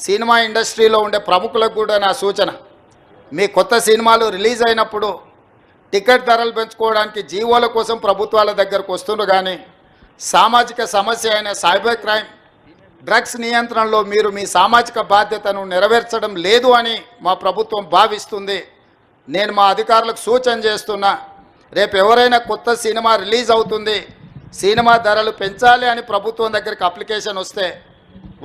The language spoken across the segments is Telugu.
సినిమా ఇండస్ట్రీలో ఉండే ప్రముఖులకు కూడా నా సూచన, మీ కొత్త సినిమాలు రిలీజ్ అయినప్పుడు టికెట్ ధరలు పెంచుకోవడానికి జీవోల కోసం ప్రభుత్వాల దగ్గరకు వస్తున్నారు, కానీ సామాజిక సమస్య అయిన సైబర్ క్రైమ్, డ్రగ్స్ నియంత్రణలో మీరు మీ సామాజిక బాధ్యతను నెరవేర్చడం లేదు అని మా ప్రభుత్వం భావిస్తుంది. నేను మా అధికారులకు సూచన చేస్తున్నా, రేపు ఎవరైనా కొత్త సినిమా రిలీజ్ అవుతుంది, సినిమా ధరలు పెంచాలి అని ప్రభుత్వం దగ్గరికి అప్లికేషన్ వస్తే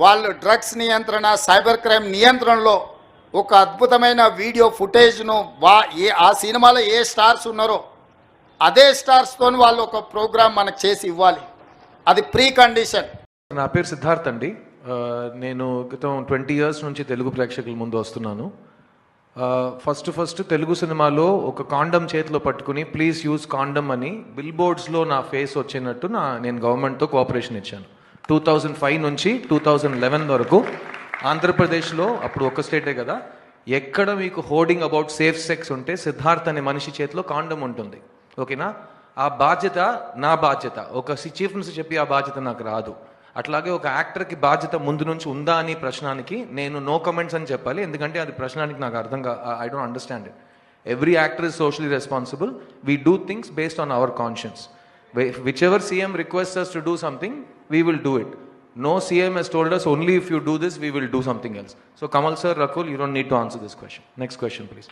వాళ్ళు డ్రగ్స్ నియంత్రణ, సైబర్ క్రైమ్ నియంత్రణలో ఒక అద్భుతమైన వీడియో ఫుటేజ్ను ఆ సినిమాలో ఏ స్టార్స్ ఉన్నారో అదే స్టార్స్తో వాళ్ళు ఒక ప్రోగ్రామ్ మనకు చేసి ఇవ్వాలి. అది ప్రీ కండిషన్. నా పేరు సిద్ధార్థ్ అండి. నేను గతం 20 years నుంచి తెలుగు ప్రేక్షకుల ముందు వస్తున్నాను. ఫస్ట్ తెలుగు సినిమాలో ఒక కాండమ్ చేతిలో పట్టుకుని ప్లీజ్ యూజ్ కాండమ్ అని బిల్ బోర్డ్స్లో నా ఫేస్ వచ్చినట్టు నేను గవర్నమెంట్తో కోఆపరేషన్ ఇచ్చాను. 2005 నుంచి 2011 వరకు ఆంధ్రప్రదేశ్లో, అప్పుడు ఒక స్టేటే కదా, ఎక్కడ మీకు హోర్డింగ్ అబౌట్ సేఫ్ సెక్స్ ఉంటే సిద్ధార్థ్ అనే మనిషి చేతిలో కాండమ్ ఉంటుంది. ఓకేనా? ఆ బాధ్యత నా బాధ్యత. ఒక చీఫ్ మినిస్టర్ చెప్పి ఆ బాధ్యత నాకు రాదు. అట్లాగే ఒక యాక్టర్కి బాధ్యత ముందు నుంచి ఉందా అని ప్రశ్నానికి నేను నో కమెంట్స్ అని చెప్పాలి, ఎందుకంటే అది ప్రశ్నానికి నాకు I don't understand it. Every actor is socially responsible. We do things based on hour conscience. Whichever CM requests us to do something, we will do it. No CM has told us only if you do this, we will do something else. So Kamal sir, Rakul, you don't need to answer this question. Next question, please.